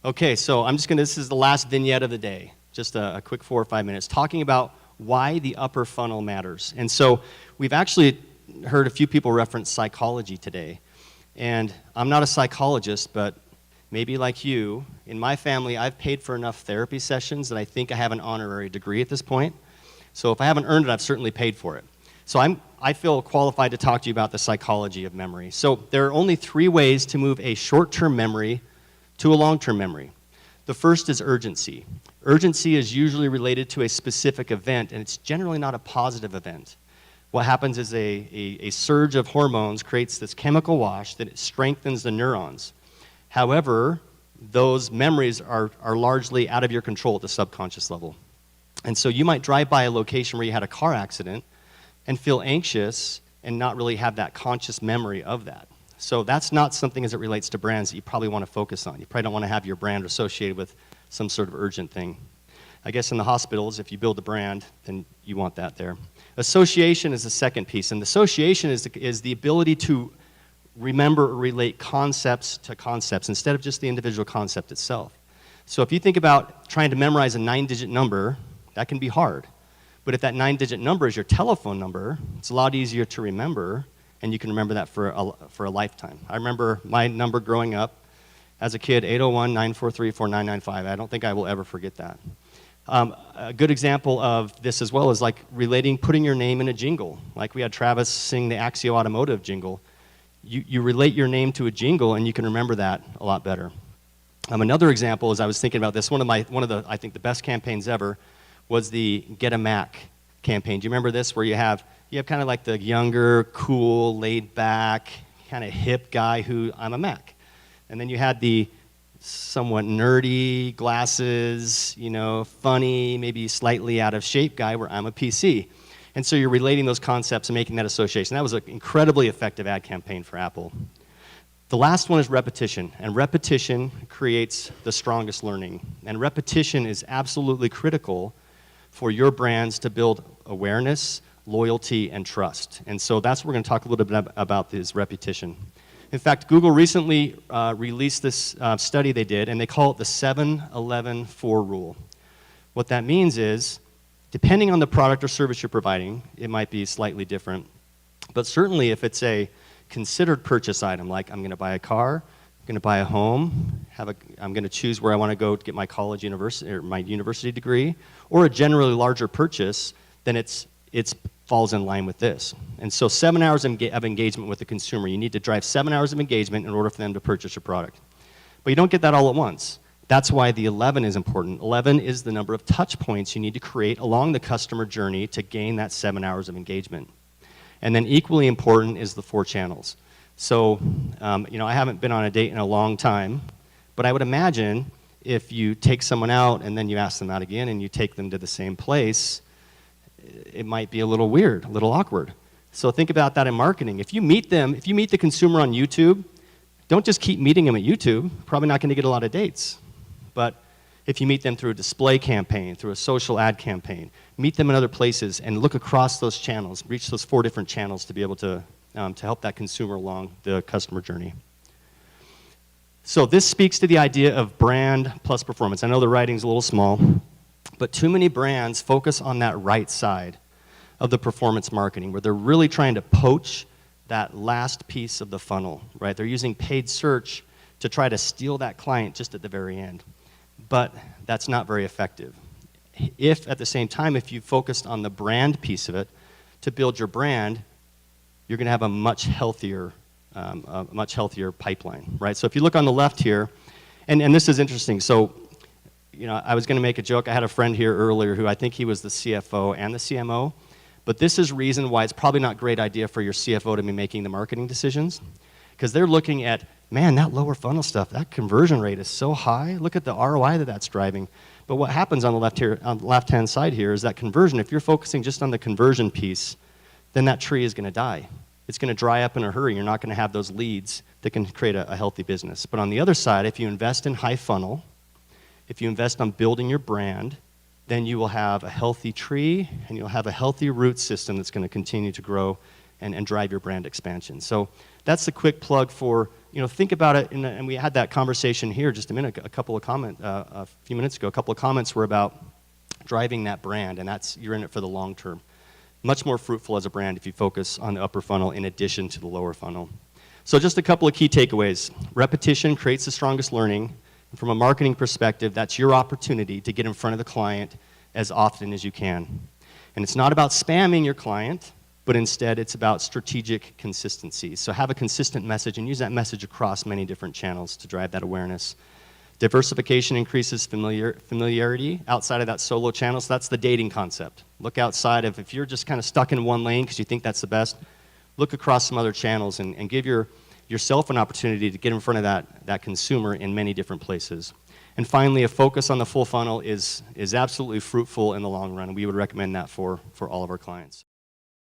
Okay, so this is the last vignette of the day, just a quick 4 or 5 minutes, talking about why the upper funnel matters. And so we've actually heard a few people reference psychology today. And I'm not a psychologist, but maybe like you, in my family, I've paid for enough therapy sessions that I think I have an honorary degree at this point. So if I haven't earned it, I've certainly paid for it. So I feel qualified to talk to you about the psychology of memory. So there are only 3 ways to move a short-term memory to a long-term memory. The first is urgency. Urgency is usually related to a specific event, and it's generally not a positive event. What happens is a surge of hormones creates this chemical wash that it strengthens the neurons. However, those memories are largely out of your control at the subconscious level. And so you might drive by a location where you had a car accident and feel anxious and not really have that conscious memory of that. So that's not something as it relates to brands that you probably want to focus on. You probably don't want to have your brand associated with some sort of urgent thing. I guess in the hospitals, if you build a brand, then you want that there. Association is the second piece, and association is the ability to remember or relate concepts to concepts instead of just the individual concept itself. So if you think about trying to memorize a 9-digit number, that can be hard. But if that 9-digit number is your telephone number, it's a lot easier to remember, and you can remember that for a lifetime. I remember my number growing up as a kid, 801-943-4995. I don't think I will ever forget that. A good example of this as well is like putting your name in a jingle. Like we had Travis sing the Axio Automotive jingle. You relate your name to a jingle, and you can remember that a lot better. Another example is I was thinking about this. One of the I think the best campaigns ever was the Get a Mac campaign. Do you remember this, where you have kind of like the younger, cool, laid-back, kind of hip guy who, I'm a Mac. And then you had the somewhat nerdy, glasses, funny, maybe slightly out of shape guy where I'm a PC. And so you're relating those concepts and making that association. That was an incredibly effective ad campaign for Apple. The last one is repetition, and repetition creates the strongest learning. And repetition is absolutely critical for your brands to build awareness, loyalty, and trust. And so that's what we're going to talk a little bit about, is repetition. In fact, Google recently released this study they did, and they call it the 7-11-4 rule. What that means is, depending on the product or service you're providing, it might be slightly different. But certainly if it's a considered purchase item, like I'm going to buy a car, I'm going to buy a home, I'm going to choose where I want to go to get my my university degree, or a generally larger purchase, then it falls in line with this. And so 7 hours of engagement with the consumer. You need to drive 7 hours of engagement in order for them to purchase your product. But you don't get that all at once. That's why the 11 is important. 11 is the number of touch points you need to create along the customer journey to gain that 7 hours of engagement. And then equally important is the 4 channels. So, I haven't been on a date in a long time, but I would imagine if you take someone out and then you ask them out again and you take them to the same place, it might be a little weird, a little awkward. So think about that in marketing. If you meet the consumer on YouTube, don't just keep meeting them at YouTube. Probably not going to get a lot of dates. But if you meet them through a display campaign, through a social ad campaign, meet them in other places and look across those channels, reach those 4 different channels to be able to help that consumer along the customer journey. So this speaks to the idea of brand plus performance. I know the writing's a little small, but too many brands focus on that right side of the performance marketing, where they're really trying to poach that last piece of the funnel, right? They're using paid search to try to steal that client just at the very end. But that's not very effective. If, at the same time, if you focused on the brand piece of it to build your brand, you're going to have a much healthier pipeline, right? So if you look on the left here, and this is interesting. So, I was going to make a joke. I had a friend here earlier who I think he was the CFO and the CMO, but this is reason why it's probably not a great idea for your CFO to be making the marketing decisions, because they're looking at, man, that lower funnel stuff, that conversion rate is so high. Look at the ROI that's driving. But what happens on the left-hand side here is that conversion, if you're focusing just on the conversion piece, then that tree is going to die. It's going to dry up in a hurry. You're not going to have those leads that can create a healthy business. But on the other side, if you invest in high funnel, if you invest on building your brand, then you will have a healthy tree and you'll have a healthy root system that's going to continue to grow and drive your brand expansion. So that's the quick plug for think about it, and we had that conversation here just a few minutes ago. A couple of comments were about driving that brand, and you're in it for the long term. Much more fruitful as a brand if you focus on the upper funnel in addition to the lower funnel. So just a couple of key takeaways. Repetition creates the strongest learning. And from a marketing perspective, that's your opportunity to get in front of the client as often as you can. And it's not about spamming your client, but instead it's about strategic consistency. So have a consistent message and use that message across many different channels to drive that awareness. Diversification increases familiarity outside of that solo channel. So that's the dating concept. Look outside of, if you're just kind of stuck in one lane because you think that's the best, look across some other channels and give yourself an opportunity to get in front of that consumer in many different places. And finally, a focus on the full funnel is absolutely fruitful in the long run. We would recommend that for all of our clients.